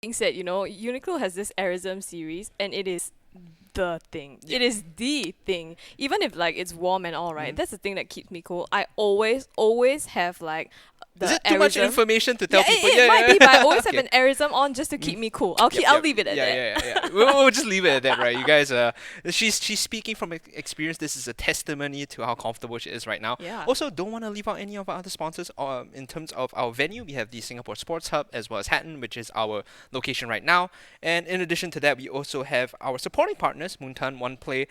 Being said, Uniqlo has this Arism series, and it is the thing. Yeah. It is the thing. Even if like it's warm and all, right? Mhm. That's the thing that keeps me cool. I always have like Is the it too much Arism. information to Yeah, tell people? it Yeah, might yeah. be, but I always have Okay. an Arism on just to keep Mhm. me cool. Yep, I'll yep. leave it at Yeah, that. yeah, yeah, yeah. We'll just leave it at that, right? You guys, she's speaking from experience. This is a testimony to how comfortable she is right now. Yeah. Also, don't want to leave out any of our other sponsors. In terms of our venue, we have the Singapore Sports Hub as well as Hatton, which is our location right now. And in addition to that, we also have our supporting partners, Moontan, One Play,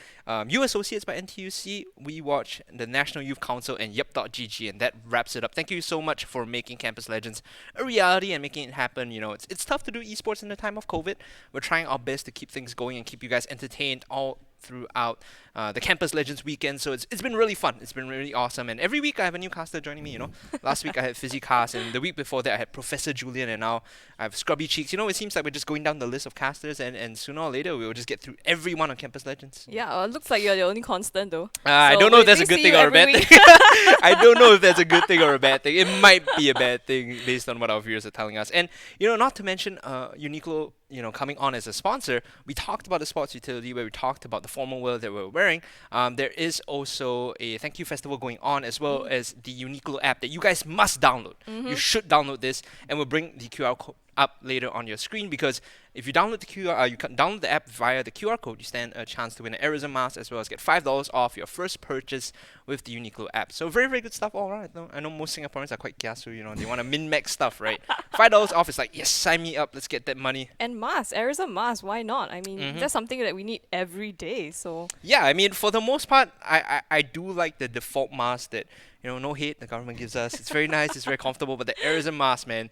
U Associates by NTUC, We Watch, the National Youth Council, and Yup.gg, and that wraps it up. Thank you so much for making Campus Legends a reality and making it happen. It's tough to do esports in the time of COVID. We're trying our best to keep things going and keep you guys entertained all throughout the Campus Legends weekend. So it's been really fun. It's been really awesome. And every week I have a new caster joining me. Last week I had Fizzy Cast, and the week before that I had Professor Julian, and now I have Scrubby Cheeks. It seems like we're just going down the list of casters, and sooner or later we will just get through everyone on Campus Legends. Yeah, it looks like you're the only constant though. I So don't know we- if that's we a good see thing you or a every bad week. thing. I don't know if that's a good thing or a bad thing. It might be a bad thing based on what our viewers are telling us. And not to mention Uniqlo, coming on as a sponsor. We talked about the sports utility where we talked about the formal wear that we're wearing. There is also a thank you festival going on, as well as the Uniqlo app that you guys must download. You should download this, and we'll bring the QR code up later on your screen, because if you download you can download the app via the QR code, you stand a chance to win an Arizona mask, as well as get $5 off your first purchase with the Uniqlo app. So very, very good stuff all right. I know most Singaporeans are quite kiasu, they want to min-max stuff, right? $5 off is like, yes, sign me up, let's get that money. And mask, Arism mask, why not? I mean, Mhm. that's something that we need every day. So Yeah, I mean, for the most part, I do like the default mask that, no hate the government gives us. It's very nice, it's very comfortable, but the Arizona mask, man,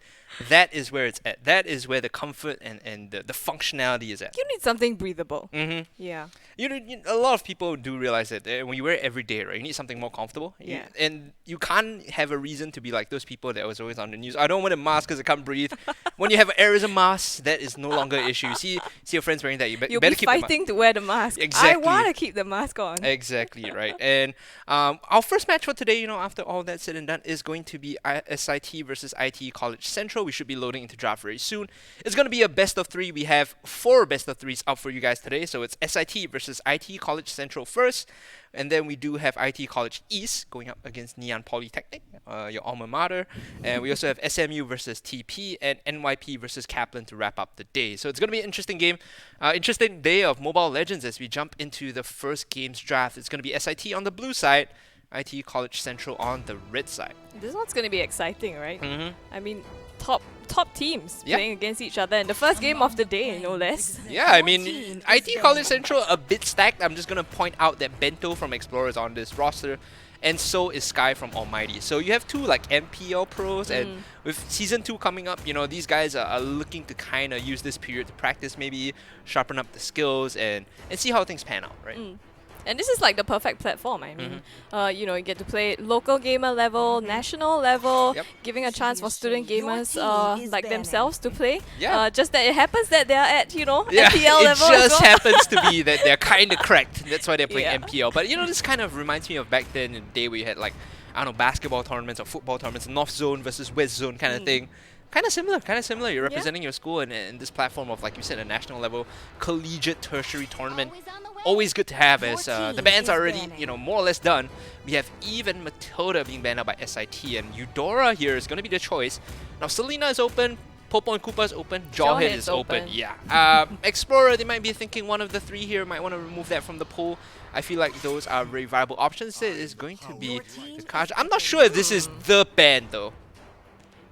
that is where it's at. That is where the comfort and the functionality is at. you need something breathable. Mm-hmm. Yeah. A lot of people do realize that when you wear it every day, right, you need something more comfortable. Yeah. And you can't have a reason to be like those people that was always on the news. I don't want a mask because I can't breathe. When you have an Arizona mask, that is no longer an issue. See your friends wearing that, you You'll better be keep the fighting to wear the mask. I Exactly. want to keep the mask on. Exactly, right. And our first match for today, after all that said and done, is going to be SIT versus ITE College Central. We should be loading into draft very soon. It's going to be a best of three. We have 4 best of threes up for you guys today. So it's SIT versus ITE College Central first. And then we do have ITE College East going up against Neon Polytechnic, your alma mater. And we also have SMU versus TP and NYP versus Kaplan to wrap up the day. So it's going to be an interesting game. Interesting day of Mobile Legends as we jump into the first game's draft. It's going to be SIT on the blue side, ITE College Central on the red side. This one's going to be exciting, right? Mm-hmm. I mean, top teams Yeah. playing against each other in the first game of the day, no less. Yeah, I mean, IT College Central a bit stacked. I'm just going to point out that Bento from Explorer is on this roster, and so is Sky from Almighty. So you have 2 like MPL pros, and with Season 2 coming up, these guys are looking to kind of use this period to practice, maybe sharpen up the skills and see how things pan out, right? And this is like the perfect platform. I mean, you get to play local gamer level, national level, Yep. giving a chance for student gamers is like banning. themselves to play. Yeah. Just that it happens that they're at, Yeah, MPL it level just as well. happens to be that they're kind of cracked. That's why they're playing Yeah. MPL. But this kind of reminds me of back then in the day where you had like, I don't know, basketball tournaments or football tournaments, North Zone versus West Zone kind of thing. Kind of similar. You're representing your school in this platform of, like you said, a national level collegiate tertiary tournament. Always good to have, as the bans are already, more or less done. We have even Matilda being banned out by SIT, and Eudora here is going to be the choice. Now, Selena is open, Popo and Koopa is open, Jawhead is open. Yeah. Explorer, they might be thinking one of the 3 here, might want to remove that from the pool. I feel like those are very viable options. It is going to be the Kaja. I'm not sure if this is the ban, though.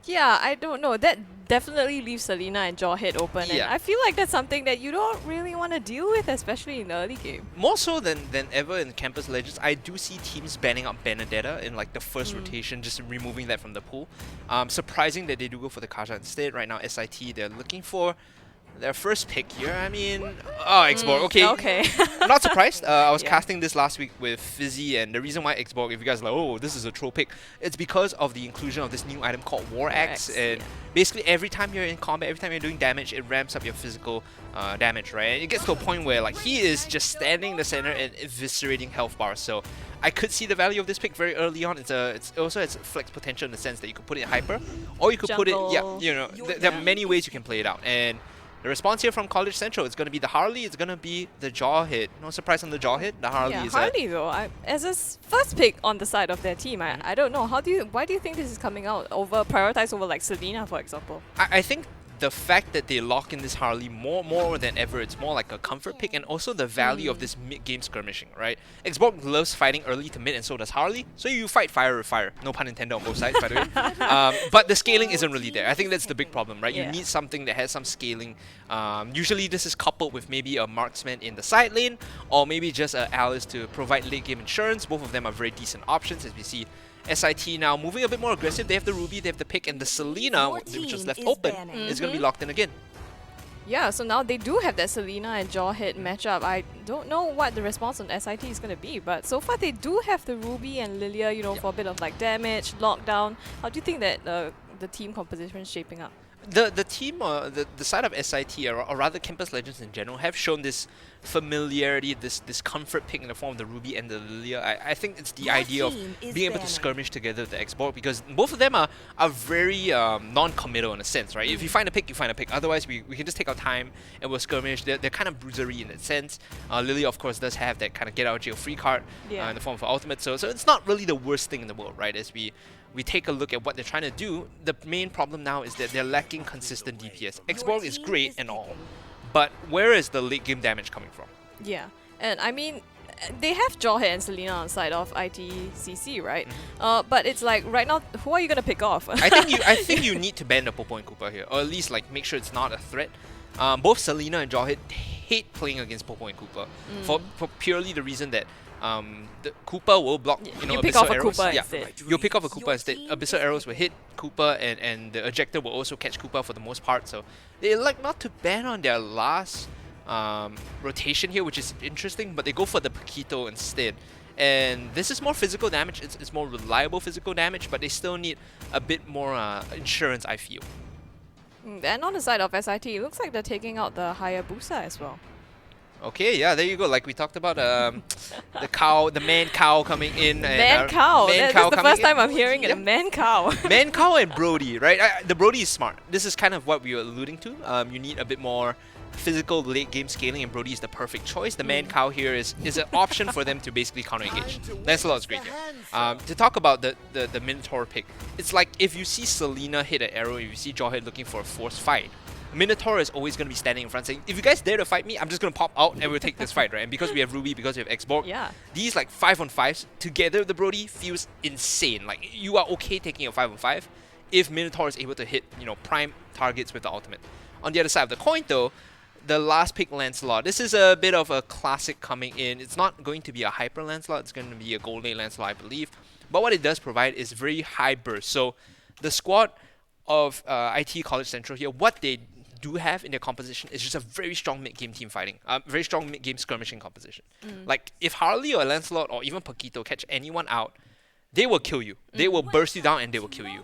Yeah, I don't know. That definitely leaves Selena and Jawhead open. And Yeah. I feel like that's something that you don't really want to deal with, especially in the early game. More so than ever in Campus Legends, I do see teams banning out Benedetta in like the first rotation, just removing that from the pool. Surprising that they do go for the Kaja instead. Right now, SIT, they're looking for their first pick here. I mean, Xborg. Okay. Okay. I'm not surprised. I was Yeah. casting this last week with Fizzy, and the reason why Xborg, if you guys are like, oh, this is a troll pick, it's because of the inclusion of this new item called War Axe. And yeah. basically, every time you're in combat, every time you're doing damage, it ramps up your physical damage, right? And it gets to a point where like he is just standing in the center and eviscerating health bars. So I could see the value of this pick very early on. It's also has flex potential in the sense that you could put it in hyper, or you could put it, Jungle. there are many ways you can play it out. And The response here from College Central is going to be the Harley, it's going to be the jaw hit. No surprise on the jaw hit. The Harley Yeah, is Harley though, as a first pick on the side of their team, I don't know. Why do you think this is coming out prioritized over like Selena, for example? I think the fact that they lock in this Harley more than ever, it's more like a comfort pick, and also the value of this mid-game skirmishing, right? Xborg loves fighting early to mid, and so does Harley. So you fight fire with fire. No pun intended on both sides, by the way. But the scaling isn't really there. I think that's the big problem, right? You need something that has some scaling. Usually this is coupled with maybe a marksman in the side lane, or maybe just a Alice to provide late game insurance. Both of them are very decent options, as we see SIT now moving a bit more aggressive. They have the Ruby, they have the pick, and the Selena, which was left open, is going to be locked in again. Yeah, so now they do have that Selena and Jaw hit matchup. I don't know what the response on SIT is going to be, but so far they do have the Ruby and Lilia, you know, for a bit of like damage, lockdown. How do you think that the team composition is shaping up? The team, the side of SIT, or rather Campus Legends in general, have shown this familiarity, this comfort pick in the form of the Ruby and the Lilia. I think it's the idea of being able to skirmish together with the Xborg, because both of them are very non-committal in a sense, right? If you find a pick, you find a pick. Otherwise, we can just take our time and we'll skirmish. They're kind of bruisery in that sense. Lilia, of course, does have that kind of get-out-of-jail-free card in the form of her ultimate, so it's not really the worst thing in the world, right? As we take a look at what they're trying to do, the main problem now is that they're lacking consistent DPS. Xborg is great and all, but where is the late game damage coming from? Yeah, and I mean, they have Jawhead and Selena on side of ITCC, right? But it's like right now, who are you gonna pick off? I think you need to ban the Popo and Koopa here, or at least like make sure it's not a threat. Both Selena and Jawhead hate playing against Popo and Koopa for purely the reason that the Koopa will block, you pick off Abyssal a arrows. Koopa Yeah, instead. you'll pick off a Koopa instead. Abyssal arrows will hit Koopa, and the ejector will also catch Koopa for the most part. So they like not to ban on their last rotation here, which is interesting, but they go for the Paquito instead. And this is more physical damage. It's more reliable physical damage, but they still need a bit more insurance, I feel. And on the side of SIT, it looks like they're taking out the Hayabusa as well. Okay, yeah, there you go. Like we talked about, the man cow coming in. Man cow. That's the first time I'm hearing it. Yep. A man cow. Man cow and Brody, right? The Brody is smart. This is kind of what we were alluding to. You need a bit more physical late game scaling, and Brody is the perfect choice. The man cow here is an option for them to basically counter engage. Lancelot's great here. To talk about the Minotaur pick, it's like if you see Selena hit an arrow, if you see Jawhead looking for a forced fight, Minotaur is always going to be standing in front saying, if you guys dare to fight me, I'm just going to pop out and we'll take this fight, right? And because we have Ruby, because we have Xborg, these like 5-on-5s together with the Brody feels insane. Like you are okay taking a 5-on-5 if Minotaur is able to hit, prime targets with the ultimate. On the other side of the coin though, the last pick Lancelot. This is a bit of a classic coming in. It's not going to be a hyper Lancelot, it's going to be a gold lane Lancelot, I believe. But what it does provide is very high burst. So the squad of IT College Central here, what they do have in their composition is just a very strong mid-game team fighting, very strong mid-game skirmishing composition. Like if Harley or Lancelot or even Paquito catch anyone out, they will kill you. They will burst you down and they will kill you.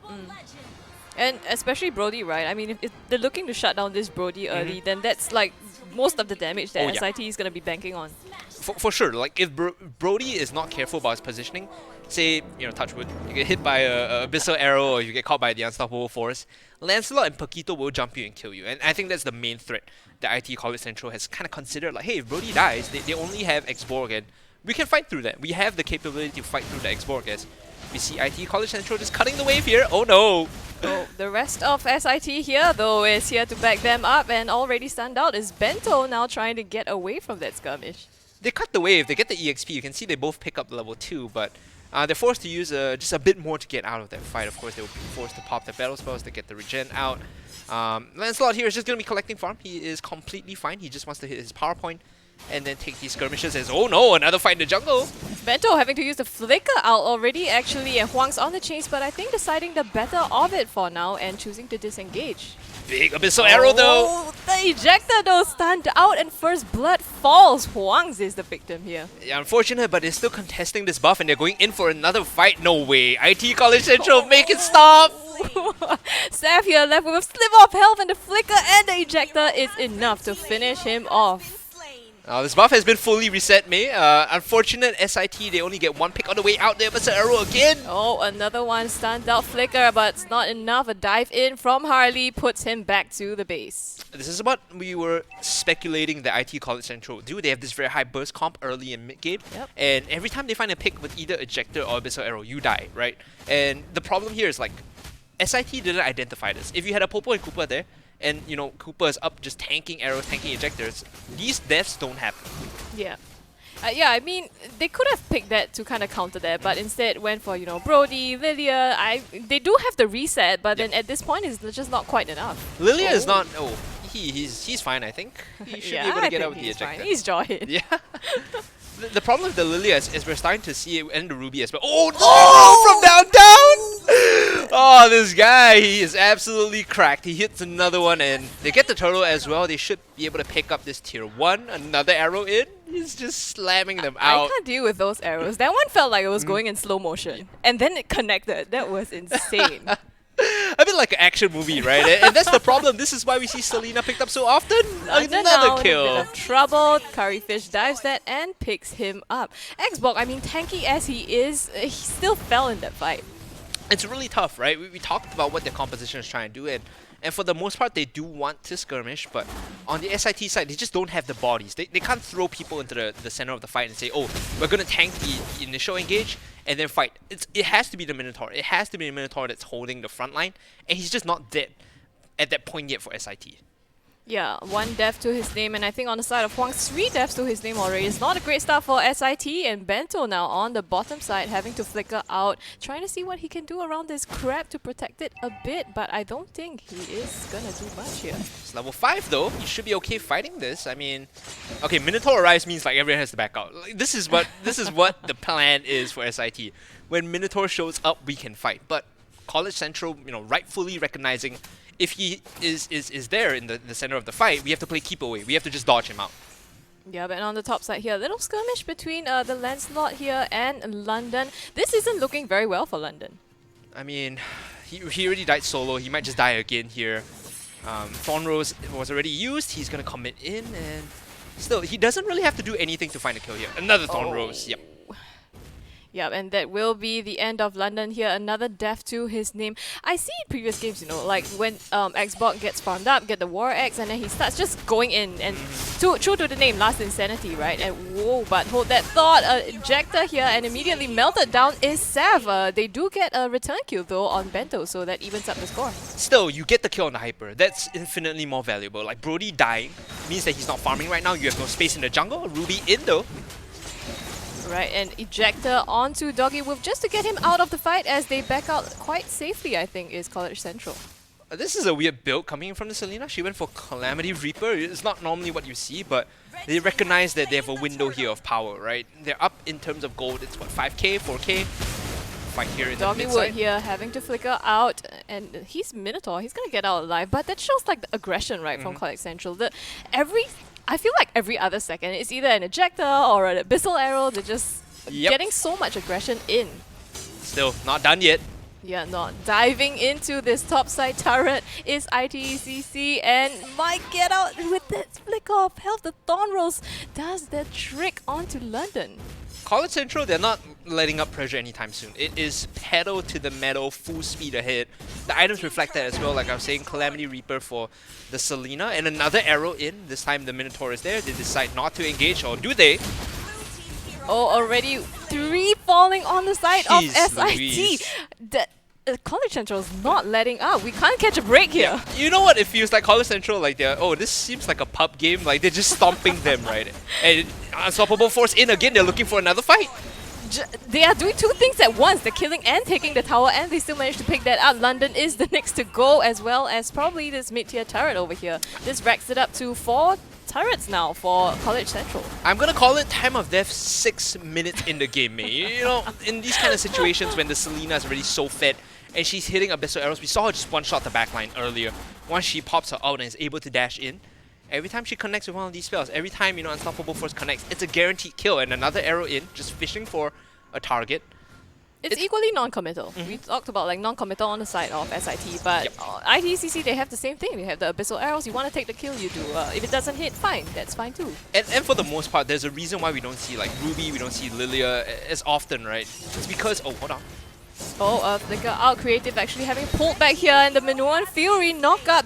And especially Brody, right? I mean, if they're looking to shut down this Brody early, then that's like most of the damage that SIT is going to be banking on. For sure, like if Brody is not careful about his positioning, say, touch wood, you get hit by a Abyssal arrow or you get caught by the Unstoppable Force, Lancelot and Paquito will jump you and kill you. And I think that's the main threat that IT College Central has kind of considered. Like, hey, if Brody dies, they only have Xborg and we can fight through that. We have the capability to fight through the Xborg as we see IT College Central just cutting the wave here. Oh no! So the rest of SIT here, though, is here to back them up, and already stand out is Bento now trying to get away from that skirmish. They cut the wave, they get the EXP. You can see they both pick up level 2, but they're forced to use just a bit more to get out of that fight. Of course, they will be forced to pop their battle spells to get the regen out. Lancelot here is just going to be collecting farm. He is completely fine. He just wants to hit his power point and then take these skirmishes as, oh no, another fight in the jungle. Bento having to use the flicker out already, actually, and Huang's on the chase, but I think deciding the better of it for now and choosing to disengage. Big Abyssal arrow though! The ejector though stunned out and first blood falls. Huang's is the victim here. Yeah, unfortunate, but they're still contesting this buff and they're going in for another fight. No way. IT College Central, make it stop! Saf here left with a slip of health, and the flicker and the ejector is enough to finish him off. This buff has been fully reset, May. Unfortunate SIT, they only get one pick on the way out there, but arrow again. Oh, another one stunned out flicker, but it's not enough. A dive in from Harley puts him back to the base. This is what we were speculating that IT College Central would do. They have this very high burst comp early and mid game, and every time they find a pick with either Ejector or Abyssal Arrow, you die, right? And the problem here is like, SIT didn't identify this. If you had a Popo and Koopa there, and you know Koopa is up just tanking arrows, tanking ejectors, these deaths don't happen. Yeah. Yeah, I mean, they could have picked that to kind of counter that, but instead went for, you know, Brody, Lilia. They do have the reset, but then at this point it's just not quite enough. Lilia is not... Oh, he's fine, I think. He should be able to get out with the ejector. Fine. He's jaw hit. Yeah. The problem with the Lilia is we're starting to see it, and the Ruby as well. Oh no! From downtown! Oh, this guy, he is absolutely cracked. He hits another one, and they get the turtle as well. They should be able to pick up this tier 1. Another arrow in. He's just slamming them out. I can't deal with those arrows. That one felt like it was going in slow motion. And then it connected. That was insane. A bit like an action movie, right? And that's the problem. This is why we see Selena picked up so often. Another kill. A bit of trouble. Curryfish dives that and picks him up. Xbox, I mean, tanky as he is, he still fell in that fight. It's really tough, right? We talked about what their composition is trying to do, and for the most part, they do want to skirmish, but on the SIT side, they just don't have the bodies. They can't throw people into the center of the fight and say, oh, we're going to tank the initial engage and then fight. It has to be the Minotaur. It has to be the Minotaur that's holding the front line, and he's just not dead at that point yet for SIT. Yeah, 1 death to his name, and I think on the side of Huang, 3 deaths to his name already. It's not a great start for SIT, and Bento now on the bottom side having to flicker out, trying to see what he can do around this crab to protect it a bit, but I don't think he is gonna do much here. It's level 5 though, he should be okay fighting this. I mean, okay, Minotaur arrives means like everyone has to back out. Like, this is what the plan is for SIT. When Minotaur shows up, we can fight, but College Central, you know, rightfully recognizing if he is there in the center of the fight, we have to play keep away. We have to just dodge him out. Yeah, but on the top side here, a little skirmish between the Lancelot here and London. This isn't looking very well for London. I mean, he already died solo. He might just die again here. Thorn Rose was already used. He's going to commit in, and still, he doesn't really have to do anything to find a kill here. Another Thorn Rose, yep. Yeah, and that will be the end of London here. Another death to his name. I see in previous games, you know, like when Xbox gets farmed up, get the War X, and then he starts just going in and true to the name, Last Insanity, right? And whoa, but hold that thought. Ejector here, and immediately melted down is Sav. They do get a return kill though on Bento, so that evens up the score. Still, you get the kill on the Hyper. That's infinitely more valuable. Like Brody dying means that he's not farming right now. You have no space in the jungle. Ruby in though. Right, and Ejector onto Doggy Wolf just to get him out of the fight as they back out quite safely, I think, is College Central. This is a weird build coming in from the Selena. She went for Calamity Reaper. It's not normally what you see, but they recognize that they have a window here of power, right? They're up in terms of gold. It's what, 5k, 4k? Fight here in Doggy the Wolf mid here having to flicker out, and he's Minotaur. He's gonna get out alive, but that shows like the aggression, right, from College Central. I feel like every other second, it's either an Ejector or an Abyssal Arrow. They're just getting so much aggression in. Still, not done yet. Yeah, not diving into this topside turret is ITECC, and might get out with that flicker of health. The Thorn Rose does that trick onto London. College Central, they're not letting up pressure anytime soon. It is pedal to the metal, full speed ahead. The items reflect that as well, like I was saying, Calamity Reaper for the Selena, and another arrow in. This time the Minotaur is there. They decide not to engage, or do they? Oh, already 3 falling on the side of SIT. College Central is not letting up. We can't catch a break here. Yeah. You know what? It feels like College Central, like they're, oh, this seems like a pub game. Like they're just stomping them, right? And Unstoppable Force in again. They're looking for another fight. They are doing 2 things at once. They're killing and taking the tower, and they still manage to pick that up. London is the next to go, as well as probably this mid-tier turret over here. This racks it up to 4 turrets now for College Central. I'm gonna call it time of death 6 minutes in the game, mate. You know, in these kind of situations when the Selena is already so fed and she's hitting Abyssal Arrows, we saw her just one-shot the backline earlier. Once she pops her out and is able to dash in, every time she connects with one of these spells, every time, you know, Unstoppable Force connects, it's a guaranteed kill, and another arrow in, just fishing for a target. It's equally non-committal. We talked about like non-committal on the side of SIT, but ITECC, they have the same thing. They have the abyssal arrows. You want to take the kill, you do. If it doesn't hit, fine. That's fine too. And for the most part, there's a reason why we don't see like Ruby, we don't see Lilia as often, right? It's because, oh, hold on. Oh, Flicker out. Creative actually having pulled back here, and the Minuan Fury knockup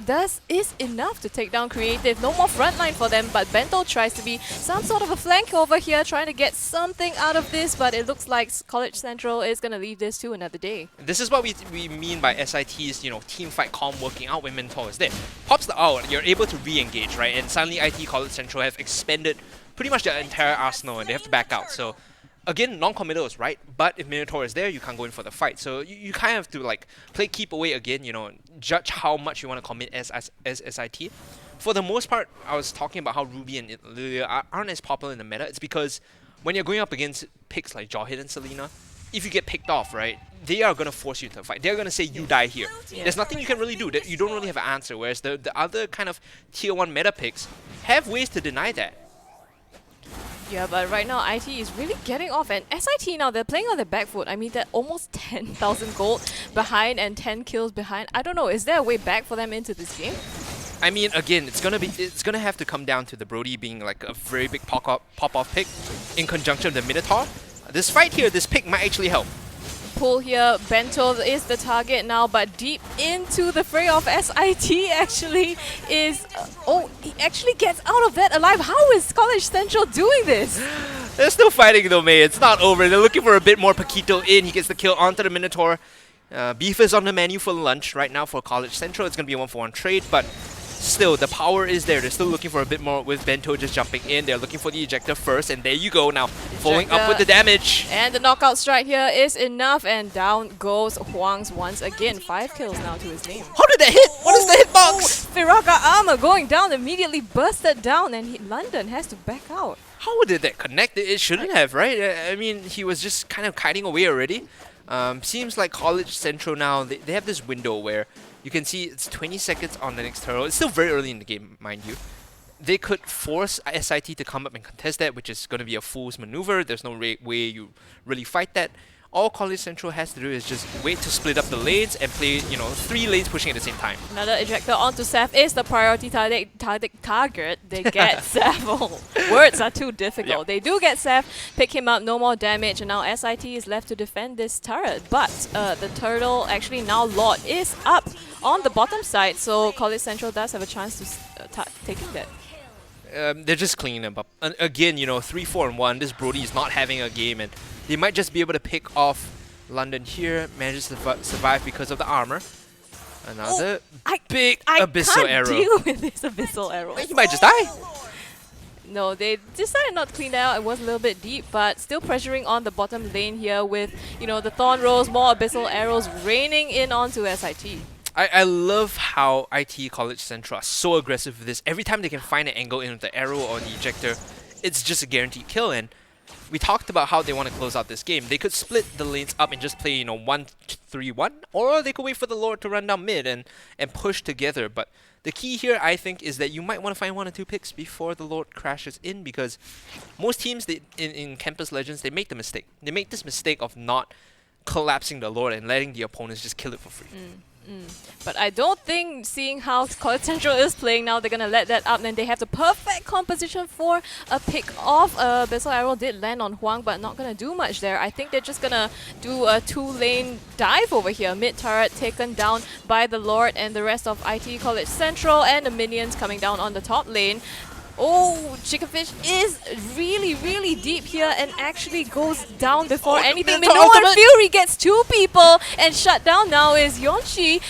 is enough to take down Creative. No more frontline for them, but Bento tries to be some sort of a flank over here, trying to get something out of this, but it looks like College Central is going to leave this to another day. This is what we mean by SIT's, team fight calm working out when Mentor is there. Pops the out, you're able to re-engage, right? And suddenly IT College Central have expended pretty much their entire arsenal and they have to back out. So again, non-committal is right, but if Minotaur is there, you can't go in for the fight. So you kind of have to like play keep away again, judge how much you want to commit as SIT. For the most part, I was talking about how Ruby and Lilia aren't as popular in the meta. It's because when you're going up against picks like Jawhead and Selena, if you get picked off, right, they are going to force you to fight. They're going to say, you die here. There's nothing you can really do. You don't really have an answer, whereas the other kind of tier 1 meta picks have ways to deny that. Yeah, but right now IT is really getting off, and SIT now, they're playing on their back foot. I mean, they're almost 10,000 gold behind and 10 kills behind. I don't know, is there a way back for them into this game? I mean, again, it's gonna have to come down to the Brody being like a very big pop-off pick in conjunction with the Minotaur. This fight here, this pick might actually help. Pull here, Bento is the target now, but deep into the fray of SIT actually is... oh, he actually gets out of that alive. How is College Central doing this? They're still fighting though, May. It's not over. They're looking for a bit more Paquito in. He gets the kill onto the Minotaur. Beef is on the menu for lunch right now for College Central. It's going to be a 1-for-1 trade, but still, the power is there. They're still looking for a bit more with Bento just jumping in. They're looking for the ejector first, and there you go now. Following up with the damage. And the knockout strike here is enough, and down goes Huang's once again. 5 kills now to his name. How did that hit? What is the hitbox? Firaka armor going down, immediately busted down, and London has to back out. How did that connect? It shouldn't have, right? I mean, he was just kind of kiting away already. Seems like College Central now, they have this window where you can see it's 20 seconds on the next turtle. It's still very early in the game, mind you. They could force SIT to come up and contest that, which is going to be a fool's maneuver. There's no way you really fight that. All College Central has to do is just wait to split up the lanes and play, 3 lanes pushing at the same time. Another ejector onto Seth is the priority target. They get Seth. Oh, words are too difficult. Yep. They do get Seth, pick him up, no more damage, and now SIT is left to defend this turret. But the turtle, actually now Lord, is up on the bottom side, so College Central does have a chance to taking that. They're just cleaning them up. And again, 3, 4, and 1. This Brody is not having a game, and they might just be able to pick off London here. Manages to survive because of the armor. Another big abyssal arrow. I can't deal with this abyssal arrow. He might just die. No, they decided not to clean that out. It was a little bit deep, but still pressuring on the bottom lane here with, the Thorn Rolls, more abyssal arrows raining in onto SIT. I love how IT College Central are so aggressive with this. Every time they can find an angle in with the arrow or the ejector, it's just a guaranteed kill. And we talked about how they want to close out this game. They could split the lanes up and just play, 1-3-1, or they could wait for the Lord to run down mid and push together. But the key here, I think, is that you might want to find 1 or 2 picks before the Lord crashes in, because most teams in Campus Legends, they make the mistake. They make this mistake of not collapsing the Lord and letting the opponents just kill it for free. But I don't think, seeing how College Central is playing now, they're going to let that up. And they have the perfect composition for a pick off. Abyssal Arrow did land on Huang, but not going to do much there. I think they're just going to do a 2-lane dive over here. Mid turret taken down by the Lord and the rest of IT College Central, and the minions coming down on the top lane. Oh, Chickenfish is really, really deep here and actually goes down before anything. Minoan Fury gets 2 people, and shut down now is Yonshi.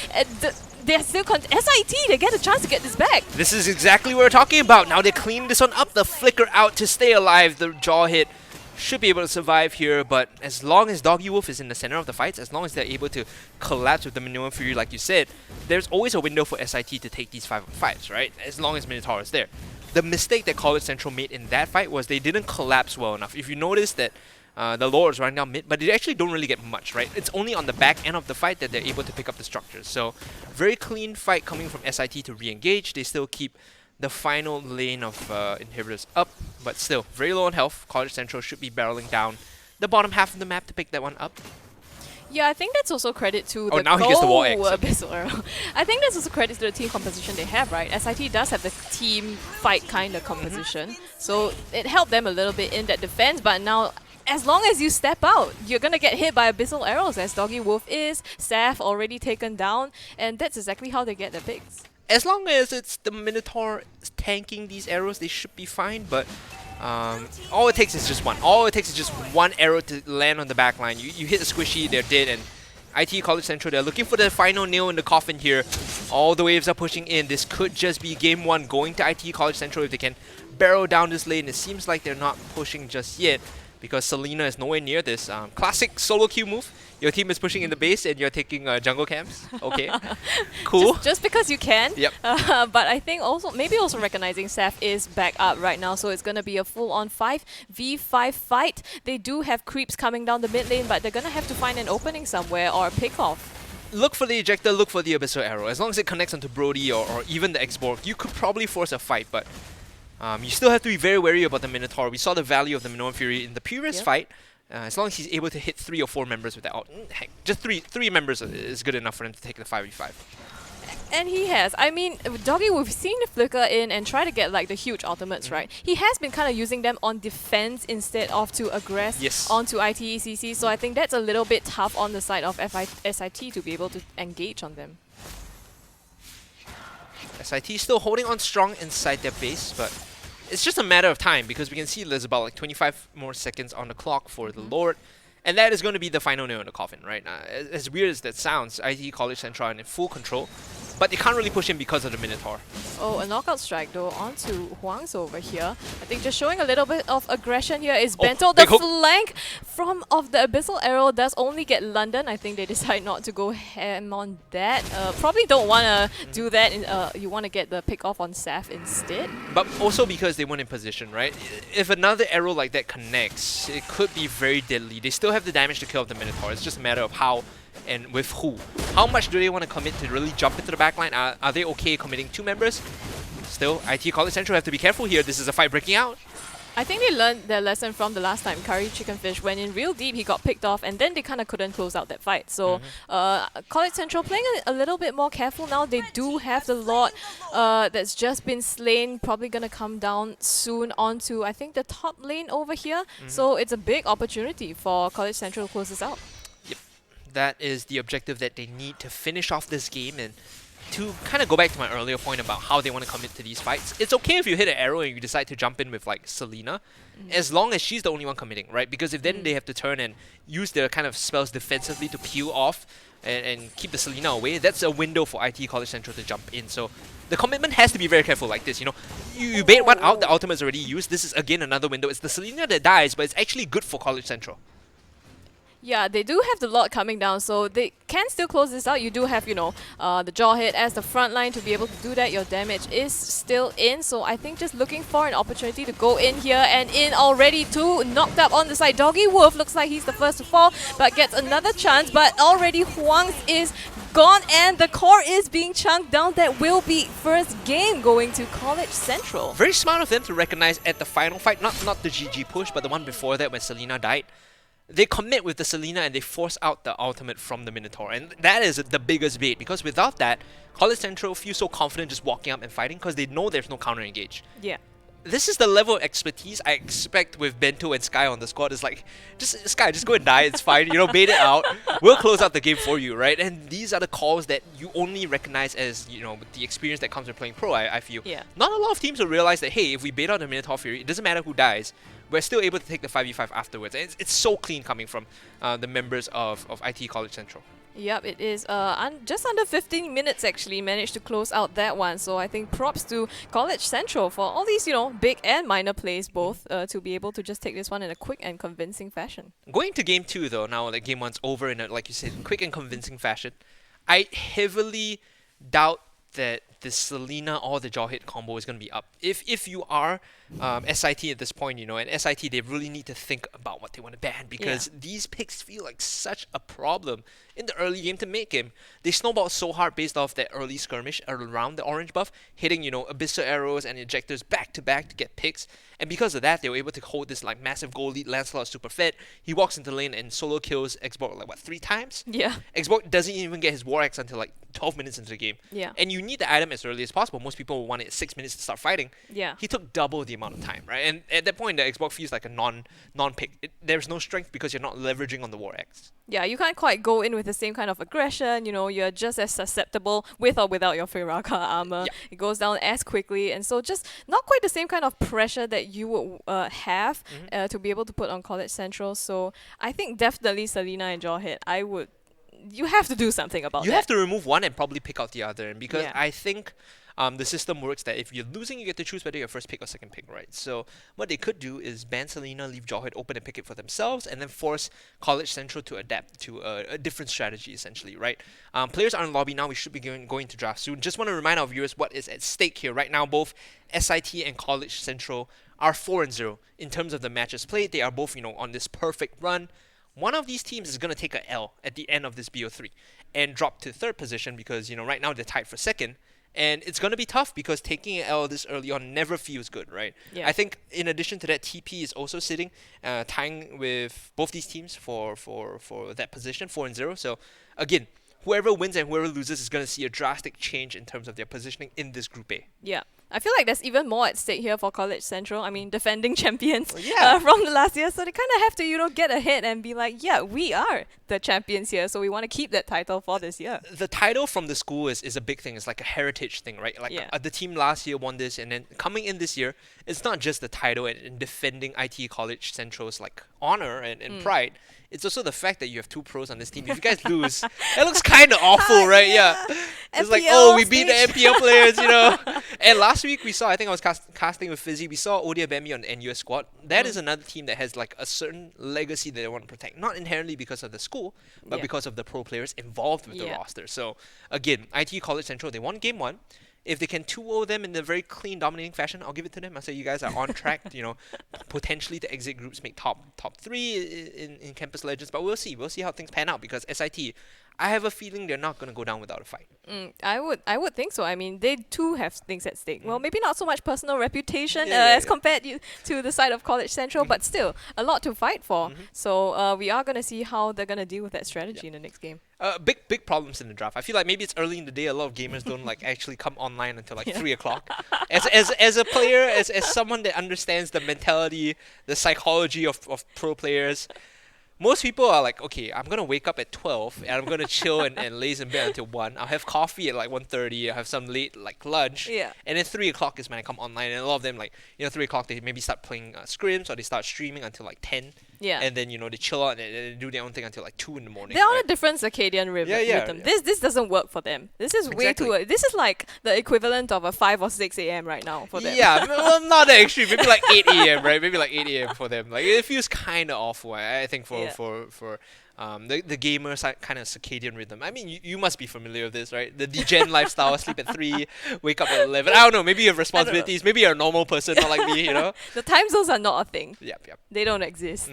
They're still SIT, they get a chance to get this back. This is exactly what we're talking about. Now they're cleaning this one up. The flicker out to stay alive. The jaw hit should be able to survive here, but as long as Doggy Wolf is in the center of the fights, as long as they're able to collapse with the Minoan Fury like you said, there's always a window for SIT to take these 5-on-5s, right? As long as Minotaur is there. The mistake that College Central made in that fight was they didn't collapse well enough. If you notice that the Lord is running down mid, but they actually don't really get much, right? It's only on the back end of the fight that they're able to pick up the structures. So, very clean fight coming from SIT to re-engage. They still keep the final lane of inhibitors up, but still very low on health. College Central should be barreling down the bottom half of the map to pick that one up. Yeah, I think that's also credit to Oh, the now he gets the wall X. Abyssal Arrow. I think that's also credit to the team composition they have, right? SIT does have the team fight kind of composition, so it helped them a little bit in that defense, but now as long as you step out, you're gonna get hit by Abyssal Arrows, as Doggy Wolf is, Saf already taken down, and that's exactly how they get their picks. As long as it's the Minotaur tanking these arrows, they should be fine, but all it takes is just one. All it takes is just one arrow to land on the back line. You hit the squishy, they're dead, and ITE College Central, they're looking for the final nail in the coffin here. All the waves are pushing in. This could just be game one going to ITE College Central if they can barrel down this lane. It seems like they're not pushing just yet because Selena is nowhere near this. Classic solo queue move. Your team is pushing in the base and you're taking jungle camps. Okay, cool. Just because you can. Yep. But I think also, maybe also recognizing Saf is back up right now, so it's going to be a full-on 5v5 fight. They do have creeps coming down the mid lane, but they're going to have to find an opening somewhere or a pick-off. Look for the ejector, look for the Abyssal Arrow. As long as it connects onto Brody or even the X-Borg, you could probably force a fight, but you still have to be very wary about the Minotaur. We saw the value of the Minoan Fury in the previous fight. As long as he's able to hit 3 or 4 members with that ult, heck, just three members is good enough for him to take the 5v5. And he has. I mean, Doggy, we've seen the flicker in and try to get like the huge ultimates, right? He has been kind of using them on defense instead of to aggress onto ITECC, so I think that's a little bit tough on the side of SIT to be able to engage on them. SIT still holding on strong inside their base, but it's just a matter of time because we can see there's about like 25 more seconds on the clock for the Lord. And that is going to be the final nail in the coffin, right? As weird as that sounds, ITE College Central are in full control, but they can't really push him because of the Minotaur. Oh, a knockout strike though onto Huang's over here. I think just showing a little bit of aggression here is Bento. The flank of the Abyssal Arrow does only get London. I think they decide not to go ham on that. Probably don't want to do that. You want to get the pick off on Saf instead. But also because they weren't in position, right? If another arrow like that connects, it could be very deadly. They still have the damage to kill off the Minotaur. It's just a matter of how and with who. How much do they want to commit to really jump into the backline? Are they okay committing 2 members? Still, ITE College Central have to be careful here. This is a fight breaking out. I think they learned their lesson from the last time Curry Chicken Fish when in real deep he got picked off and then they kind of couldn't close out that fight. So College Central playing a little bit more careful now. They do have the Lord that's just been slain, probably going to come down soon onto I think the top lane over here. So it's a big opportunity for College Central to close this out. Yep, that is the objective that they need to finish off this game. And to kind of go back to my earlier point about how they want to commit to these fights, it's okay if you hit an arrow and you decide to jump in with like Selena, as long as she's the only one committing, right? Because if then they have to turn and use their kind of spells defensively to peel off and keep the Selena away, that's a window for ITE College Central to jump in. So the commitment has to be very careful like this, you know. You bait one out, the ultimate is already used. This is again another window. It's the Selena that dies, but it's actually good for College Central. Yeah, they do have the Lord coming down, so they can still close this out. You do have, you know, the jaw hit as the front line to be able to do that. Your damage is still in, so I think just looking for an opportunity to go in here and in already too. Knocked up on the side. Doggy Wolf looks like he's the first to fall, but gets another chance. But already Huang is gone and the core is being chunked down. That will be first game going to College Central. Very smart of them to recognize at the final fight, not the GG push, but the one before that when Selena died. They commit with the Selena and they force out the ultimate from the Minotaur. And that is the biggest bait, because without that, College Central feels so confident just walking up and fighting because they know there's no counter engage. Yeah. This is the level of expertise I expect with Bento and Sky on the squad. It's like, Sky, just go and die, it's fine, you know, bait it out. We'll close out the game for you, right? And these are the calls that you only recognize as, you know, the experience that comes with playing pro, I feel. Yeah. Not a lot of teams will realize that, hey, if we bait out the Minotaur Fury, it doesn't matter who dies, we're still able to take the 5v5 afterwards. And it's so clean coming from the members of ITE College Central. Yep, it is just under 15 minutes actually managed to close out that one. So I think props to College Central for all these, you know, big and minor plays both to be able to just take this one in a quick and convincing fashion. Going to game 2 though, now that game 1's over in a, like you said, quick and convincing fashion, I heavily doubt that the Selena or the jaw hit combo is going to be up. If you are SIT at this point, and SIT, they really need to think about what they want to ban, because these picks feel like such a problem in the early game to make him. They snowballed so hard based off that early skirmish around the orange buff, hitting, abyssal arrows and ejectors back to back to get picks. And because of that, they were able to hold this like massive goal lead. Lancelot super fed. He walks into lane and solo kills Xbox like 3 times? Yeah. Xbox doesn't even get his War Axe until like 12 minutes into the game. Yeah. And you need the item as early as possible. Most people will want it 6 minutes to start fighting. Yeah. He took double the amount of time, right? And at that point, the Xbox feels like a non-pick. There's no strength because you're not leveraging on the War Axe. Yeah, you can't quite go in with the same kind of aggression. You're just as susceptible with or without your Firaka armor. Yeah. It goes down as quickly, and so just not quite the same kind of pressure that you would have to be able to put on College Central. So I think definitely Selena and Jawhead, you have to do something about You that. have to remove one and probably pick out the other. And because Yeah. I think the system works that if you're losing, you get to choose whether your first pick or second pick, right? So what they could do is ban Selena, leave Jawhead open and pick it for themselves, and then force College Central to adapt to a different strategy, essentially, right? Players are in lobby now. We should be going to draft soon. Just want to remind our viewers what is at stake here. Right now, both SIT and College Central are 4-0 in terms of the matches played. They are both, on this perfect run. One of these teams is going to take a L at the end of this BO3 and drop to third position because, right now they're tied for second. And it's going to be tough because taking an L this early on never feels good, right? Yeah. I think in addition to that, TP is also sitting, tying with both these teams for that position, 4-0. So again, whoever wins and whoever loses is going to see a drastic change in terms of their positioning in this Group A. Yeah. I feel like there's even more at stake here for College Central. I mean, defending champions Yeah. from the last year. So they kind of have to, get ahead and be like, yeah, we are the champions here. So we want to keep that title for this year. The title from the school is a big thing. It's like a heritage thing, right? Like Yeah. the team last year won this, and then coming in this year, it's not just the title and defending IT College Central's like honor and pride. It's also the fact that you have two pros on this team. If you guys lose, it looks kind of awful, right? Yeah. It's like, oh, we beat the MPL players, And last week we saw, I think I was casting with Fizzy, we saw Odia Bemi on the NUS squad. That is another team that has like a certain legacy that they want to protect. Not inherently because of the school, but because of the pro players involved with the roster. So again, IT College Central, they won game 1. If they can 2-0 them in a very clean, dominating fashion, I'll give it to them. I'll say you guys are on track, potentially to exit groups, make top 3 in Campus Legends. But we'll see. We'll see how things pan out because SIT, I have a feeling they're not going to go down without a fight. I would think so. I mean, they too have things at stake. Well, maybe not so much personal reputation Yeah. compared to the side of College Central, but still a lot to fight for. So we are going to see how they're going to deal with that strategy in the next game. Big problems in the draft. I feel like maybe it's early in the day. A lot of gamers don't like actually come online until like 3 o'clock. As a player, as someone that understands the mentality, the psychology of pro players, most people are like, okay, I'm going to wake up at 12 and I'm going to chill and laze in bed until 1. I'll have coffee at like 1:30. I'll have some late like lunch. Yeah. And then 3 o'clock is when I come online. And a lot of them, like, 3 o'clock, they maybe start playing scrims or they start streaming until like 10. Yeah. And then, they chill out and they do their own thing until like 2 in the morning. They're on right? a different circadian rhythm. Yeah. This doesn't work for them. This is way Exactly. too. This is like the equivalent of a 5 or 6 a.m. right now for them. Yeah, well, not that extreme. Maybe like 8 a.m., right? Maybe like 8 a.m. for them. Like, it feels kind of awful, I think, for the gamers kind of circadian rhythm. I mean, you must be familiar with this, right? The degen lifestyle, sleep at 3, wake up at 11. I don't know, maybe you have responsibilities. Maybe you're a normal person, not like me, The time zones are not a thing. Yep. They don't exist.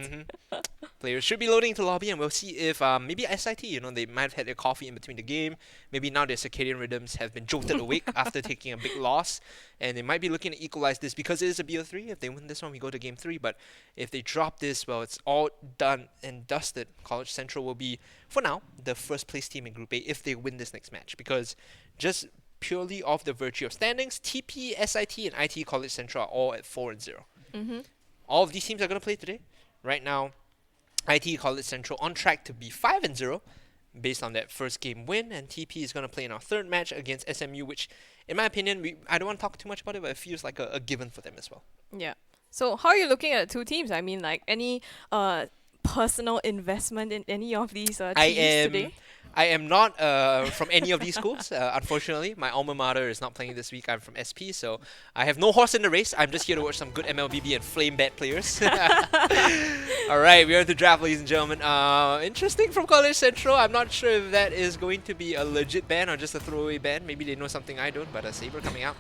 Players should be loading into lobby, and we'll see if maybe SIT, they might have had their coffee in between the game. Maybe now their circadian rhythms have been jolted awake after taking a big loss, and they might be looking to equalize this because it is a BO3. If they win this one, we go to game 3. But if they drop this, well, it's all done and dusted. College Central will be, for now, the first place team in Group A if they win this next match, because just purely off the virtue of standings, TP, SIT, and IT College Central are all at 4-0. All of these teams are going to play today. Right now, IT College Central on track to be 5-0 based on that first game win, and TP is going to play in our third match against SMU, which, in my opinion, I don't want to talk too much about it, but it feels like a given for them as well. Yeah. So how are you looking at the two teams? I mean, like any personal investment in any of these teams today? I am not from any of these schools, unfortunately. My alma mater is not playing this week. I'm from SP, so I have no horse in the race. I'm just here to watch some good MLBB and flame bat players. Alright, we are at the draft, ladies and gentlemen. Interesting from College Central. I'm not sure if that is going to be a legit ban or just a throwaway ban. Maybe they know something I don't, but a Saber coming out.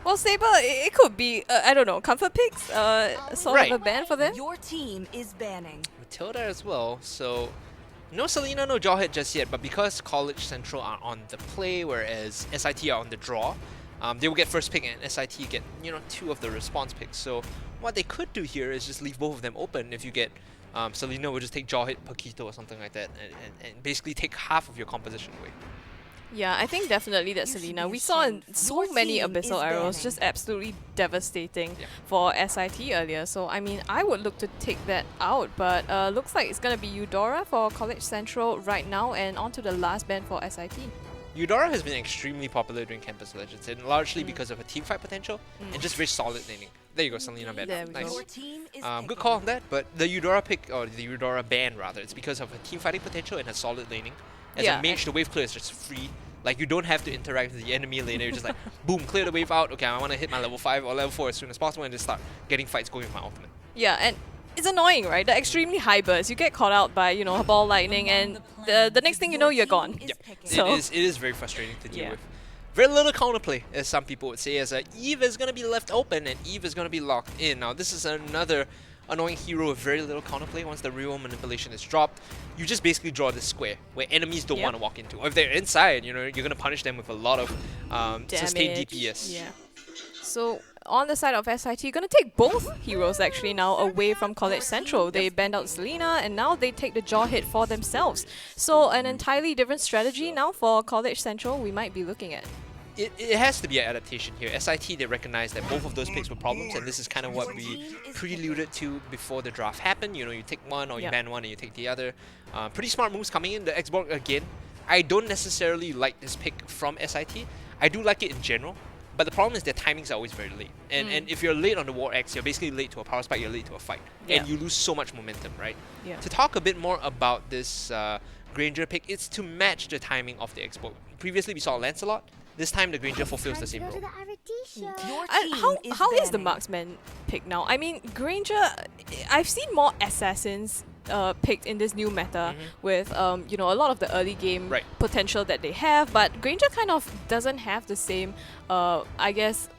Well, Saber, it could be, I don't know, comfort picks, sort of a ban for them. Your team is banning. Matilda as well, so no Selena, no Jawhead just yet, but because College Central are on the play, whereas SIT are on the draw, they will get first pick and SIT get, 2 of the response picks. So what they could do here is just leave both of them open. If you get Selena, will just take Jawhead, Paquito or something like that, and basically take half of your composition away. Yeah, I think definitely that Selena. We saw in so many Abyssal Arrows, just absolutely devastating for SIT earlier. So, I mean, I would look to take that out, but looks like it's going to be Eudora for College Central right now, and on to the last ban for SIT. Eudora has been extremely popular during Campus Legends, and largely because of her teamfight potential and just very solid laning. There you go, Selena ban. There we Nice. go. Good call on that, but the Eudora pick, or the Eudora ban rather, it's because of her teamfighting potential and her solid laning. As a mage, the wave clear is just free. Like, you don't have to interact with the enemy laner. You're just like, boom, clear the wave out. Okay, I want to hit my level 5 or level 4 as soon as possible and just start getting fights going with my ultimate. Yeah, and it's annoying, right? The extremely high burst. You get caught out by, a ball lightning, and the next thing you know, you're gone. Yep. So it is very frustrating to deal with. Very little counterplay, as some people would say, as Eve is going to be left open and Eve is going to be locked in. Now, this is another annoying hero with very little counterplay. Once the real manipulation is dropped, you just basically draw this square where enemies don't want to walk into. Or if they're inside, you're going to punish them with a lot of sustained DPS. Yeah. So on the side of SIT, you're going to take both heroes actually now away from College Central. They banned out Selena and now they take the jaw hit for themselves. So an entirely different strategy now for College Central we might be looking at. It has to be an adaptation here. SIT, they recognize that both of those picks were problems, and this is kind of what we preluded to before the draft happened. You take one or you ban one and you take the other. Pretty smart moves coming in. The Xborg again. I don't necessarily like this pick from SIT. I do like it in general, but the problem is their timings are always very late. And if you're late on the War X, you're basically late to a power spike, you're late to a fight. And you lose so much momentum, right? To talk a bit more about this Granger pick, it's to match the timing of the Xborg. Previously, we saw Lancelot. This time, the Granger fulfills the same role. How is the marksman pick now? I mean, Granger, I've seen more assassins picked in this new meta with a lot of the early game potential that they have, but Granger kind of doesn't have the same, I guess,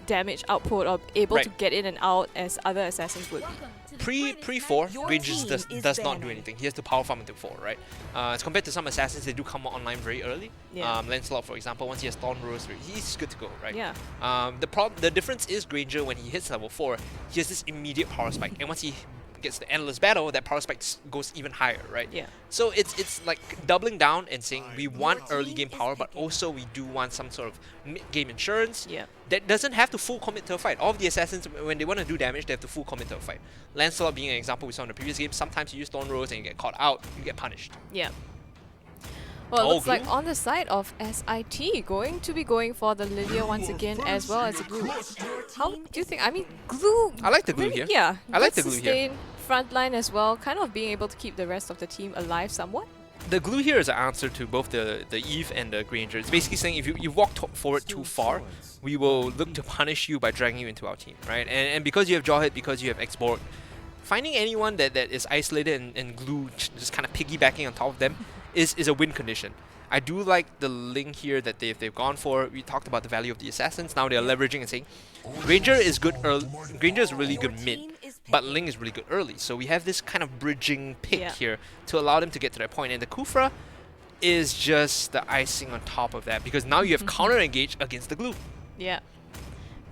damage output or able to get in and out as other assassins would be. Pre-4, Granger does not do anything. He has to power farm until 4, right? As compared to some assassins, they do come online very early. Lancelot, for example, once he has Thorn Rose, he's good to go, right? The difference is Granger, when he hits level 4, he has this immediate power spike. And once he gets the Endless Battle, that power spike goes even higher, right? So it's like doubling down and saying we want early game power, but also we do want some sort of mid-game insurance that doesn't have to full commit to a fight. All of the assassins, when they want to do damage, they have to full commit to a fight. Lancelot being an example we saw in the previous game, sometimes you use Thorn Rose and you get caught out, you get punished. Well, it looks like on the side of SIT, going to be going for the Lilia once again, as well as the glue. How do you think? I mean, glue. I like the glue here. Yeah, I like the glue here. Frontline as well, kind of being able to keep the rest of the team alive somewhat. The glue here is an answer to both the Eve and the Granger. It's basically saying if you walk forward too far, we will look to punish you by dragging you into our team, right? And because you have Jawhead, because you have Xborg, finding anyone that is isolated and glue just kind of piggybacking on top of them is a win condition. I do like the link here that they've gone for. We talked about the value of the assassins. Now they're leveraging and saying Granger is good early. Granger is really good mid, but Ling is really good early. So we have this kind of bridging pick here to allow them to get to that point. And the Kufra is just the icing on top of that, because now you have counter engage against the glue.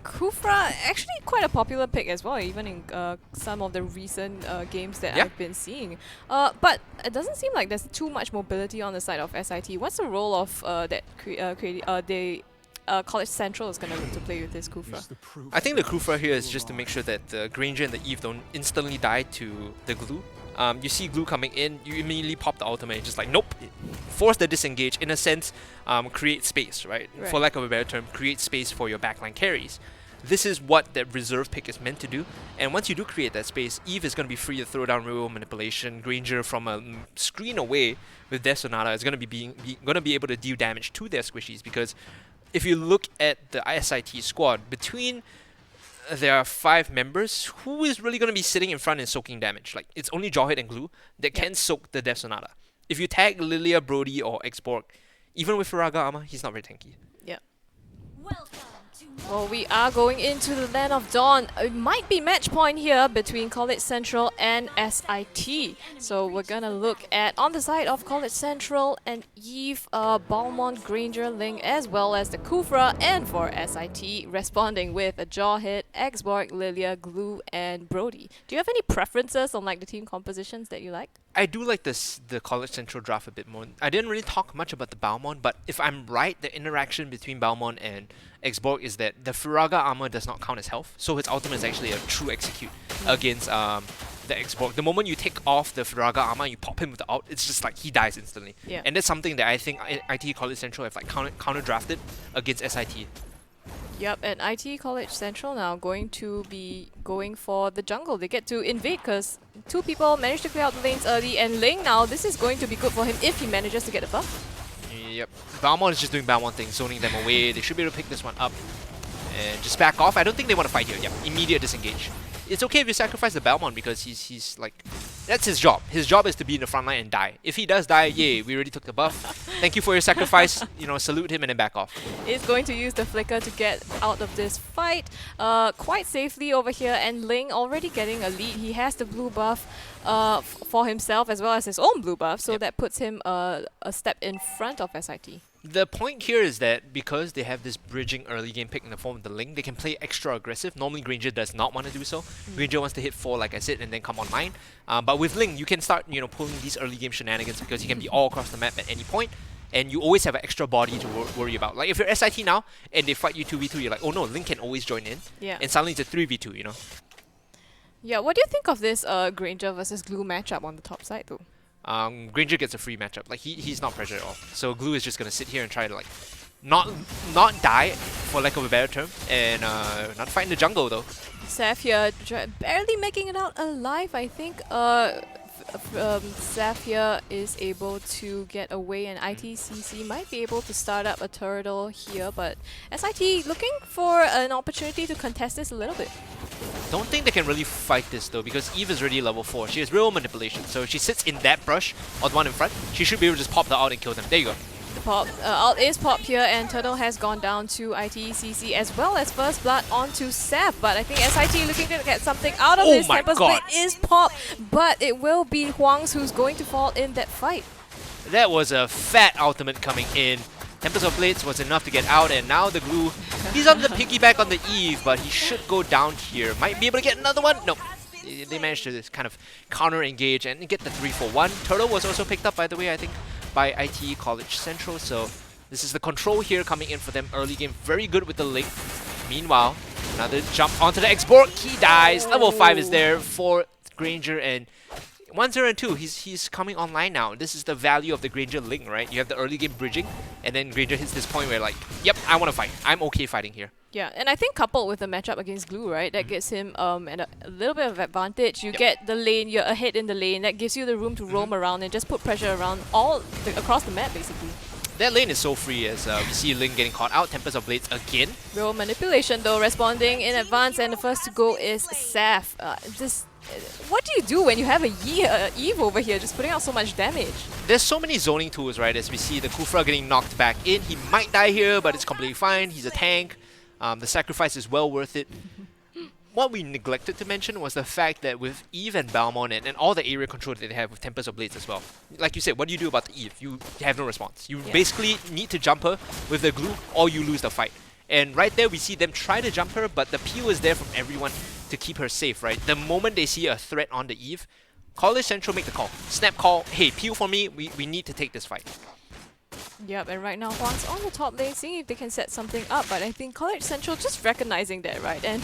Kufra, actually quite a popular pick as well, even in some of the recent games that I've been seeing. But it doesn't seem like there's too much mobility on the side of SIT. What's the role of College Central is going to look to play with this Kufra? I think the Kufra here is just to make sure that the Granger and the Eve don't instantly die to the glue. You see glue coming in, you immediately pop the ultimate and just like, nope, force the disengage, in a sense, create space, right? For lack of a better term, create space for your backline carries. this is what that reserve pick is meant to do. And once you do create that space, Eve is going to be free to throw down real manipulation. Granger from a screen away with Death Sonata is going to be able to deal damage to their squishies, because if you look at the SIT squad, between there are 5 members, who is really going to be sitting in front and soaking damage? Like, it's only Jawhead and Glue that can soak the Death Sonata. If you tag Lilia, Brody, or Xborg, even with Firaga armor, he's not very tanky. Yeah. Well, we are going into the Land of Dawn. It might be match point here between College Central and SIT. So we're gonna look at, on the side of College Central, and Eve, Balmont, Granger, Ling, as well as the Kufra, and for SIT, responding with a Jawhead, Xborg, Lilia, Glue, and Brody. Do you have any preferences on like the team compositions that you like? I do like the College Central draft a bit more. I didn't really talk much about the Balmont, but if I'm right, the interaction between Balmont and Xborg is that the Firaga armor does not count as health, so his ultimate is actually a true execute against the Xborg. The moment you take off the Firaga armor and you pop him with the ult, it's just like he dies instantly. Yeah. And that's something that I think IT College Central have like counter drafted against SIT. Yep, and IT College Central now going to be going for the jungle. They get to invade because 2 people managed to clear out the lanes early, and Ling now, this is going to be good for him if he manages to get the buff. Yep, Balmont is just doing Balmont things, zoning them away. They should be able to pick this one up and just back off. I don't think they want to fight here. Yep, immediate disengage. It's okay if you sacrifice the Balmont, because he's like, that's his job. His job is to be in the front line and die. If he does die, yay, we already took the buff. Thank you for your sacrifice. You know, salute him and then back off. Is going to use the flicker to get out of this fight quite safely over here, and Ling already getting a lead. He has the blue buff for himself as well as his own blue buff, so that puts him a step in front of SIT. The point here is that because they have this bridging early game pick in the form of the Ling, they can play extra aggressive. Normally Granger does not want to do so. Granger wants to hit 4, like I said, and then come online. But with Ling, you can start, you know, pulling these early game shenanigans, because he can be all across the map at any point, and you always have an extra body to worry about. Like if you're SIT now and they fight you 2v2, you're like, oh no, Ling can always join in. Yeah. And suddenly it's a 3v2, you know. Yeah, what do you think of this Granger versus Glue matchup on the top side though? Granger gets a free matchup. Like he's not pressured at all. So Glue is just gonna sit here and try to like not die, for lack of a better term, and not fight in the jungle though. Saf here barely making it out alive. I think Saf here is able to get away, and ITCC might be able to start up a turtle here, but SIT looking for an opportunity to contest this a little bit. Don't think they can really fight this though, because Eve is already level 4. She has real manipulation, so if she sits in that brush or the one in front, she should be able to just pop the ult and kill them. There you go. The pop, ult is popped here, and Turtle has gone down to ITCC as well as First Blood onto Saf. But I think SIT looking to get something out of this. Tempest Blade is popped, but it will be Huang's who's going to fall in that fight. That was a fat ultimate coming in. Tempest of Blades was enough to get out, and now the Glue, he's on the piggyback on the Eve, but he should go down here. Might be able to get another one. Nope. They managed to kind of counter-engage and get the 3-for-1. Turtle was also picked up, by the way, I think, by IT College Central, so this is the control here coming in for them early game. Very good with the Link. Meanwhile, another jump onto the Xborg. He dies. Level 5 is there for Granger, and 1-0 and 2, he's coming online now. This is the value of the Granger Ling, right? You have the early game bridging, and then Granger hits this point where like, yep, I want to fight. I'm okay fighting here. Yeah, and I think coupled with the matchup against Glue, right, that gives him a little bit of advantage. You get the lane, you're ahead in the lane, that gives you the room to roam around and just put pressure around across the map, basically. That lane is so free as we see Ling getting caught out. Tempest of Blades again. Real manipulation though, responding in advance, and the first to go is Saf. What do you do when you have a Eve over here just putting out so much damage? There's so many zoning tools, right? As we see the Kufra getting knocked back in. He might die here, but it's completely fine. He's a tank. The sacrifice is well worth it. What we neglected to mention was the fact that with Eve and Balmont and all the area control that they have with Tempest of Blades as well. Like you said, what do you do about the Eve? You have no response. You basically need to jump her with the Glue or you lose the fight. And right there we see them try to jump her, but the peel is there from everyone to keep her safe, right? The moment they see a threat on the Eve, College Central make the call. Snap call, hey, peel for me, we need to take this fight. Yep, and right now Huang's on the top lane, seeing if they can set something up, but I think College Central just recognizing that, right? And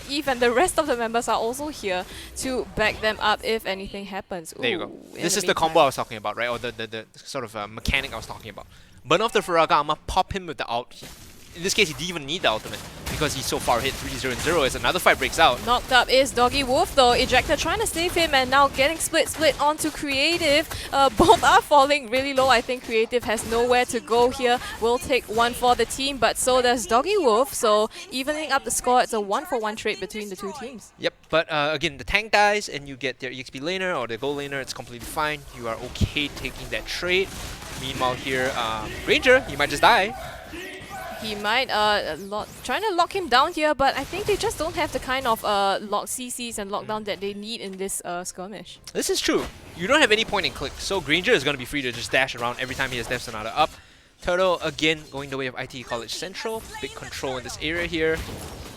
Eve and the rest of the members are also here to back them up if anything happens. There you go. This is the combo I was talking about, right? Or the sort of mechanic I was talking about. Burn off the Firaga armor, pop him with the ult. In this case, he didn't even need the ultimate, because he's so far hit 3-0 as another fight breaks out. Knocked up is Doggy Wolf though. Ejector trying to save him and now getting split onto Creative. Both are falling really low. I think Creative has nowhere to go here. Will take one for the team, but so does Doggy Wolf. So evening up the score, it's a 1-for-1 trade between the two teams. Yep, but again, the tank dies and you get their EXP laner or their gold laner, it's completely fine. You are okay taking that trade. Meanwhile here, Ranger, he might just die. He might trying to lock him down here, but I think they just don't have the kind of lock CCs and lockdown that they need in this skirmish. This is true. You don't have any point and click, so Granger is going to be free to just dash around every time he has Death Sonata up. Turtle again going the way of ITE College Central. Big control in this area here.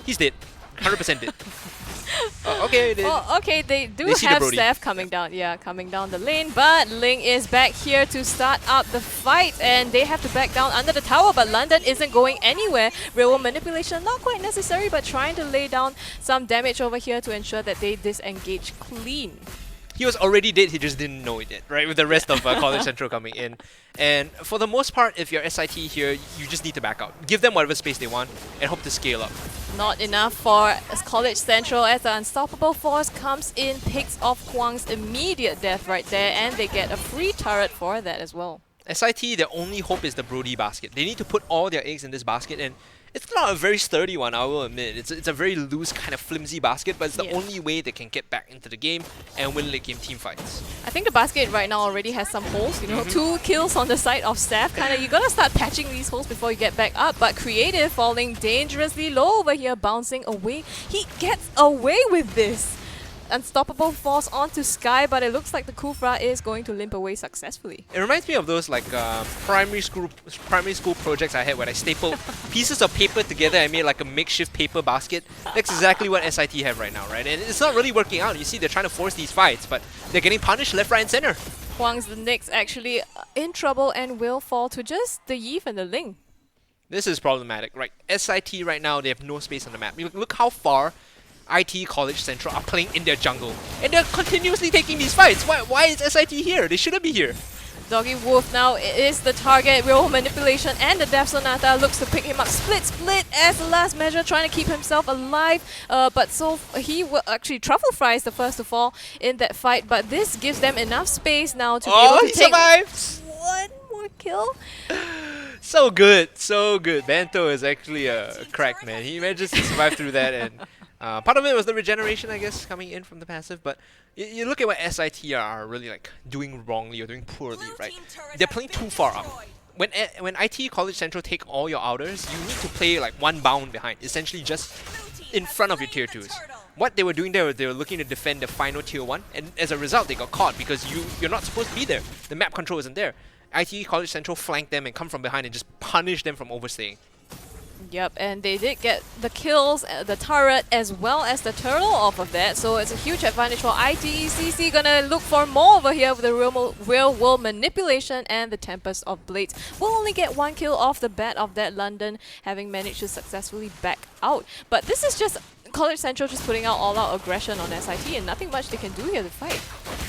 He's dead. 100% dead. Okay, they do have Steph coming down. Yeah, coming down the lane, but Ling is back here to start up the fight, and they have to back down under the tower, but London isn't going anywhere. Real world manipulation, not quite necessary, but trying to lay down some damage over here to ensure that they disengage clean. He was already dead, he just didn't know it yet, right? With the rest of College Central coming in. And for the most part, if you're SIT here, you just need to back out. Give them whatever space they want and hope to scale up. Not enough for College Central as the Unstoppable Force comes in, picks off Huang's immediate death right there, and they get a free turret for that as well. SIT, their only hope is the Brody basket. They need to put all their eggs in this basket, and it's not a very sturdy one, I will admit. It's a very loose, kind of flimsy basket, but it's the only way they can get back into the game and win late game team fights. I think the basket right now already has some holes, you know, 2 kills on the side of Steph. You gotta start patching these holes before you get back up, but Creative falling dangerously low over here, bouncing away. He gets away with this. Unstoppable Force onto Sky, but it looks like the Kufra is going to limp away successfully. It reminds me of those like primary school projects I had where I stapled pieces of paper together and made like a makeshift paper basket. That's exactly what SIT have right now, right? And it's not really working out. You see, they're trying to force these fights, but they're getting punished left, right, and center. Huang's the next actually in trouble and will fall to just the Yeef and the Ling. This is problematic, right? SIT right now, they have no space on the map. Look how far ITE College Central are playing in their jungle. And they're continuously taking these fights. Why is SIT here? They shouldn't be here. Doggy Wolf now is the target. Real manipulation and the Death Sonata looks to pick him up. Split as the last measure, trying to keep himself alive. But so he will actually truffle fries the first to fall in that fight. But this gives them enough space now to be able to take survives. one more kill. So good, so good. Banto is actually a crack, man. He manages to survive through that, and part of it was the regeneration, I guess, coming in from the passive. But you look at what SIT are really like doing wrongly or doing poorly, right? They're playing too far up. When ITE College Central take all your outers, you need to play like one bound behind, essentially just in front of your tier 2s. What they were doing there was they were looking to defend the final tier 1, and as a result they got caught because you're not supposed to be there. The map control isn't there. ITE College Central flanked them and come from behind and just punish them from overstaying. Yep, and they did get the kills, the turret, as well as the turtle off of that. So it's a huge advantage for ITECC. Gonna look for more over here with the real world manipulation and the Tempest of Blades. We'll only get 1 kill off the bat of that London, having managed to successfully back out. But this is just College Central just putting out all-out aggression on SIT, and nothing much they can do here to fight.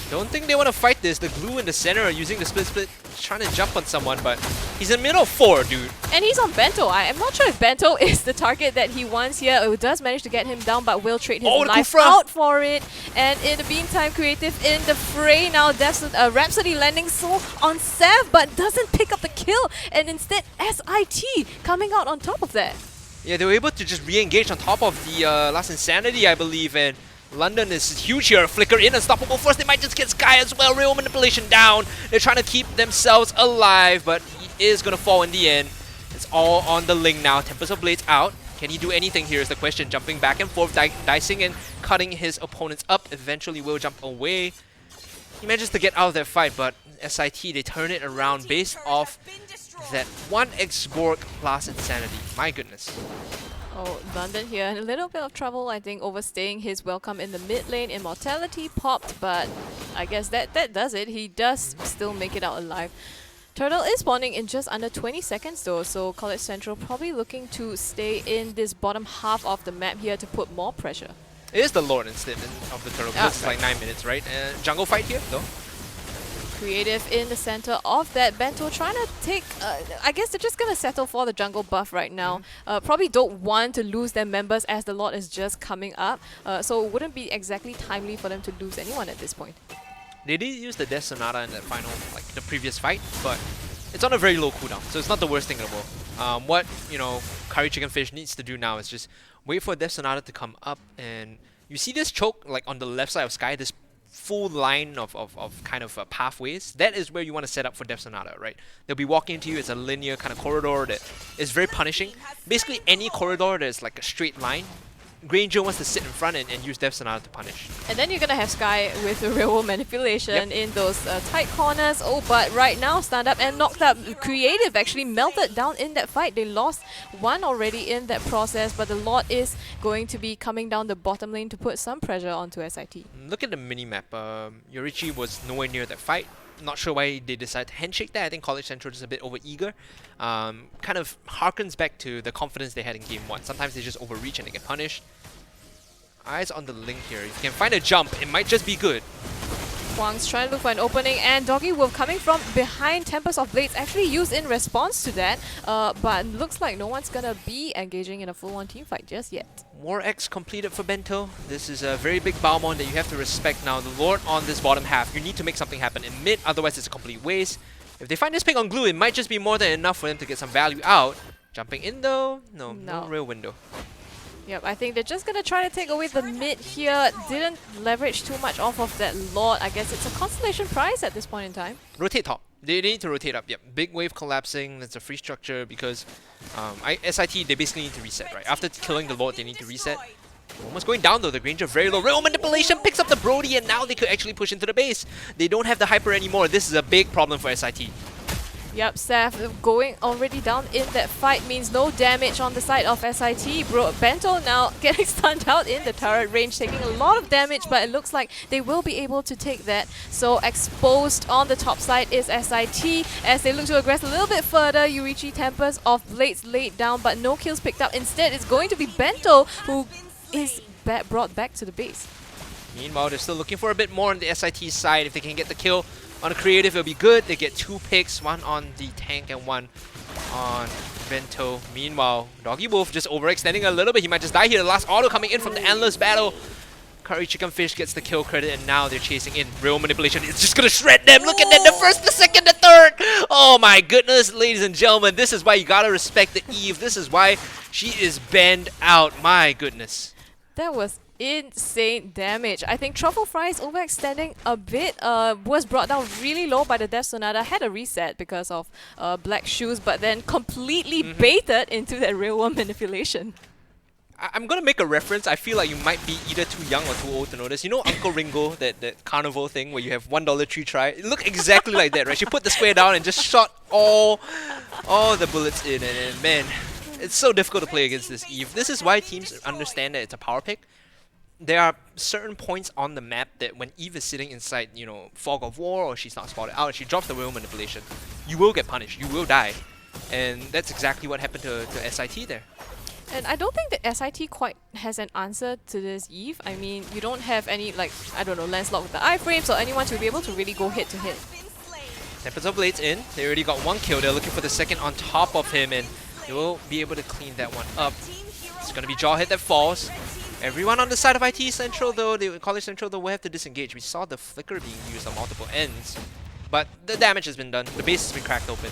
Don't think they want to fight this. The glue in the center are using the split, trying to jump on someone, but he's in the middle of 4, dude. And he's on Bento. I'm not sure if Bento is the target that he wants here. It does manage to get him down, but will trade his life out for it. And in the meantime, Creative in the fray now. Rhapsody landing so on Sav, but doesn't pick up the kill. And instead, SIT coming out on top of that. Yeah, they were able to just re-engage on top of the last Insanity, I believe, and London is huge here. Flicker in, Unstoppable Force. They might just get Sky as well. Real manipulation down. They're trying to keep themselves alive, but he is going to fall in the end. It's all on the Ling now. Tempest of Blades out. Can he do anything here is the question. Jumping back and forth, dicing and cutting his opponents up. Eventually will jump away. He manages to get out of that fight, but SIT, they turn it around based off that 1x Borg plus Insanity. My goodness. Oh, London here in a little bit of trouble, I think, overstaying his welcome in the mid lane. Immortality popped, but I guess that does it. He does still make it out alive. Turtle is spawning in just under 20 seconds though, so College Central probably looking to stay in this bottom half of the map here to put more pressure. It is the Lord instead of the Turtle, because it's like 9 minutes, right? Jungle fight here, though. Creative in the center of that. Bento trying to take, I guess they're just going to settle for the jungle buff right now. Probably don't want to lose their members as the Lord is just coming up. So it wouldn't be exactly timely for them to lose anyone at this point. They did use the Death Sonata in that final, like the previous fight, but it's on a very low cooldown, so it's not the worst thing in the world. What, you know, Curry Chicken Fish needs to do now is just wait for Death Sonata to come up, and you see this choke like on the left side of Sky, this full line of kind of pathways. That is where you want to set up for Death Sonata, right? They'll be walking into you. It's a linear kind of corridor that is very punishing. Basically, any corridor that is like a straight line, Granger wants to sit in front and use Death Sonata to punish. And then you're going to have Sky with the real-world manipulation in those tight corners. Oh, but right now, stand up and knocked up. Creative actually melted down in that fight. They lost one already in that process, but the Lord is going to be coming down the bottom lane to put some pressure onto SIT. Look at the minimap. Yorichi was nowhere near that fight. Not sure why they decided to handshake that. I think College Central is a bit over-eager. Kind of harkens back to the confidence they had in Game 1. Sometimes they just overreach and they get punished. Eyes on the link here. If you can find a jump, it might just be good. Huang's trying to look for an opening, and Doggy Wolf coming from behind. Tempest of Blades actually used in response to that, but looks like no one's gonna be engaging in a full-on team fight just yet. War X completed for Bento. This is a very big Balmon that you have to respect now. The Lord on this bottom half. You need to make something happen in mid, otherwise it's a complete waste. If they find this pick on Glue, it might just be more than enough for them to get some value out. Jumping in though, no real window. Yep, I think they're just gonna try to take away the mid here. Didn't leverage too much off of that Lord. I guess it's a constellation prize at this point in time. Rotate top. They need to rotate up. Yep, big wave collapsing. That's a free structure because SIT, they basically need to reset, right? After killing the Lord, they need to reset. Almost going down though, the Granger very low. Real manipulation picks up the Brody, and now they could actually push into the base. They don't have the hyper anymore. This is a big problem for SIT. Yep, Seth going already down in that fight means no damage on the side of SIT. Bento now getting stunned out in the turret range, taking a lot of damage, but it looks like they will be able to take that. So exposed on the top side is SIT as they look to aggress a little bit further. Yorichi Tempest of Blades laid down, but no kills picked up. Instead, it's going to be Bento who is brought back to the base. Meanwhile, they're still looking for a bit more on the SIT side. If they can get the kill on a creative, it'll be good. They get 2 picks, one on the tank and one on Bento. Meanwhile, Doggy Wolf just overextending a little bit. He might just die here. The last auto coming in from the Endless Battle. Curry Chicken Fish gets the kill credit, and now they're chasing in. Real manipulation. It's just gonna shred them. Look at that. The first, the second, the third. Oh my goodness, ladies and gentlemen. This is why you gotta respect the Eve. This is why she is banned out. My goodness. That was insane damage. I think Truffle Fries overextending a bit, was brought down really low by the Death Sonata, had a reset because of Black Shoes, but then completely baited into that real world manipulation. I'm gonna make a reference. I feel like you might be either too young or too old to know this. You know Uncle Ringo, that carnival thing where you have $1 tree try? It looked exactly like that, right? She put the square down and just shot all the bullets in, and man, it's so difficult to play against this Eve. This is why teams understand that it's a power pick. There are certain points on the map that when Eve is sitting inside, you know, Fog of War, or she's not spotted out, and she drops the real manipulation, you will get punished, you will die. And that's exactly what happened to SIT there. And I don't think that SIT quite has an answer to this Eve. I mean, you don't have any, like, I don't know, Lancelot with the iframes or anyone to be able to really go head to head. Tempest of Blades in. They already got 1 kill. They're looking for the second on top of him, and they will be able to clean that one up. It's going to be Jawhead that falls. Everyone on the side of IT Central though, College Central though, will have to disengage. We saw the flicker being used on multiple ends, but the damage has been done. The base has been cracked open.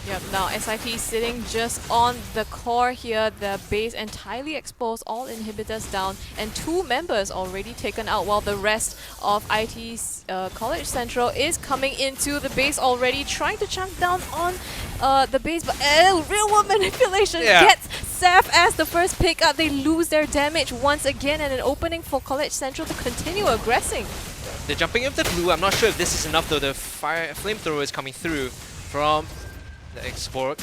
Yep, now SIT sitting just on the core here, the base entirely exposed, all inhibitors down, and 2 members already taken out, while the rest of IT's College Central is coming into the base already, trying to chunk down on the base, but real world manipulation gets Seth as the first pick up. They lose their damage once again, and an opening for College Central to continue aggressing. They're jumping in with the glue. I'm not sure if this is enough though. The flamethrower is coming through from the X-Borg.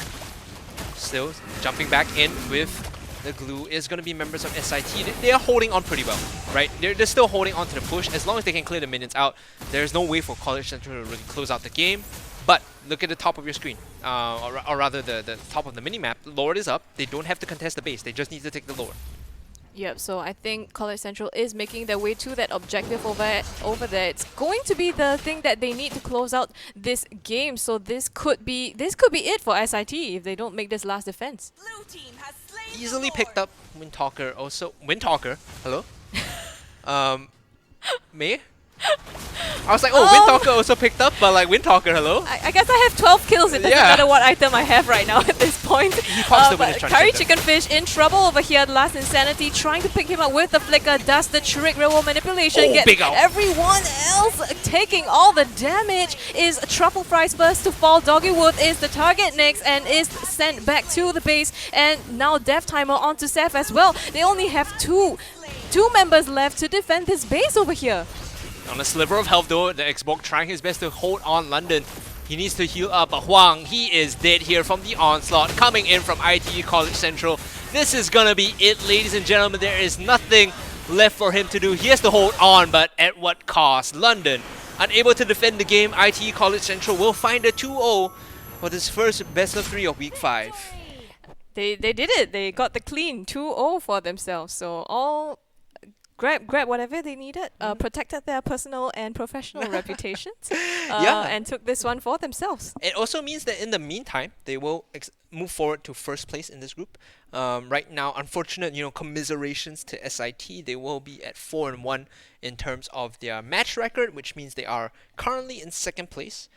Still jumping back in with the glue is going to be members of SIT. They are holding on pretty well, right? They're still holding on to the push. As long as they can clear the minions out, there's no way for College Central to really close out the game. But look at the top of your screen, or rather the top of the minimap. Lord is up. They don't have to contest the base. They just need to take the Lord. Yep, so I think College Central is making their way to that objective over there. It's going to be the thing that they need to close out this game. So this could be it for SIT if they don't make this last defense. Easily picked up Windtalker also. Windtalker, hello? um, me? I was like, oh, Windtalker also picked up, but like Windtalker, hello? I guess I have 12 kills. It doesn't matter what item I have right now at this point. He pops the winner's Curry Chicken Fish in trouble over here. Last Insanity trying to pick him up with the flicker. Does the trick railroad manipulation. Get big out. everyone else taking all the damage. Is Truffle Fries first to fall. Doggywood is the target next and is sent back to the base. And now Death Timer onto Seth as well. They only have two members left to defend this base over here. On a sliver of health though, the Xbox trying his best to hold on London. He needs to heal up, but Huang, he is dead here from the onslaught coming in from ITE College Central. This is gonna be it, ladies and gentlemen. There is nothing left for him to do. He has to hold on, but at what cost? London, unable to defend the game. ITE College Central will find a 2-0 for this first best of 3 of week 5. They did it. They got the clean 2-0 for themselves. So all grab whatever they needed, protected their personal and professional reputations, and took this one for themselves. It also means that in the meantime, they will move forward to first place in this group. Right now, unfortunate, commiserations to SIT. They will be at 4-1 in terms of their match record, which means they are currently in second place.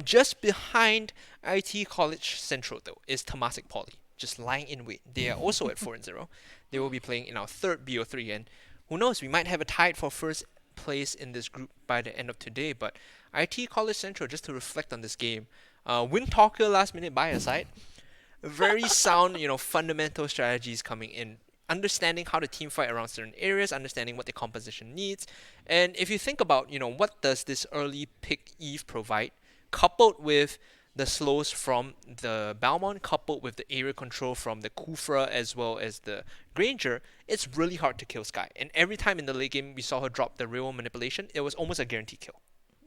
Just behind IT College Central, though, is Temasek Poly, just lying in wait. They are also at 4-0. They will be playing in our third BO3, and who knows, we might have a tied for first place in this group by the end of today. But IT College Central, just to reflect on this game, Windtalker last minute buy aside, very sound, fundamental strategies coming in, understanding how to team fight around certain areas, understanding what the composition needs. And if you think about, what does this early pick Eve provide, coupled with the slows from the Balmont, coupled with the area control from the Kufra as well as the Granger, it's really hard to kill Sky. And every time in the late game we saw her drop the railway manipulation, it was almost a guaranteed kill.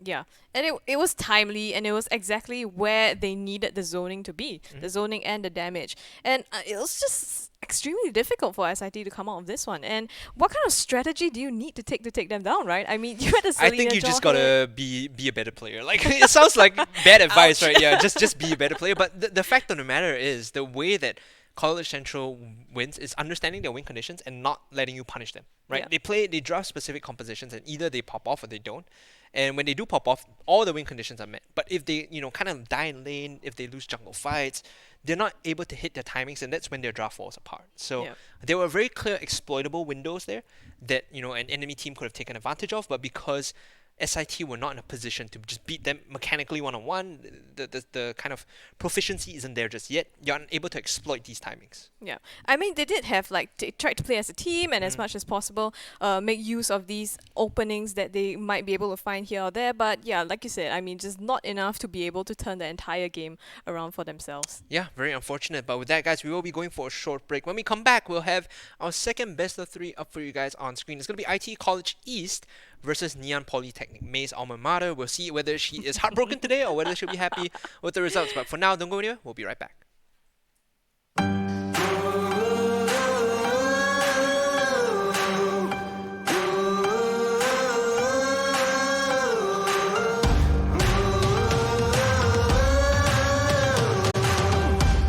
Yeah, and it was timely, and it was exactly where they needed the zoning to be, the zoning and the damage. And it was just extremely difficult for SIT to come out of this one. And what kind of strategy do you need to take them down, right? I mean, you had a I think you just gotta be a better player. Like, it sounds like bad advice, right? Yeah, just be a better player. But the fact of the matter is, the way that College Central wins is understanding their win conditions and not letting you punish them, right? Yeah. They draft specific compositions, and either they pop off or they don't. And when they do pop off, all the win conditions are met. But if they, kind of die in lane, if they lose jungle fights, they're not able to hit their timings, and that's when their draft falls apart. So there were very clear exploitable windows there that, an enemy team could have taken advantage of, but because SIT were not in a position to just beat them mechanically one-on-one, the kind of proficiency isn't there just yet. You're unable to exploit these timings. Yeah, I mean, they did have, they tried to play as a team and as much as possible make use of these openings that they might be able to find here or there. But yeah, like you said, I mean, just not enough to be able to turn the entire game around for themselves. Yeah, very unfortunate. But with that, guys, we will be going for a short break. When we come back, we'll have our second best of 3 up for you guys on screen. It's going to be IT College East versus Neon Polytechnic, May's alma mater. We'll see whether she is heartbroken today or whether she'll be happy with the results. But for now, don't go anywhere. We'll be right back.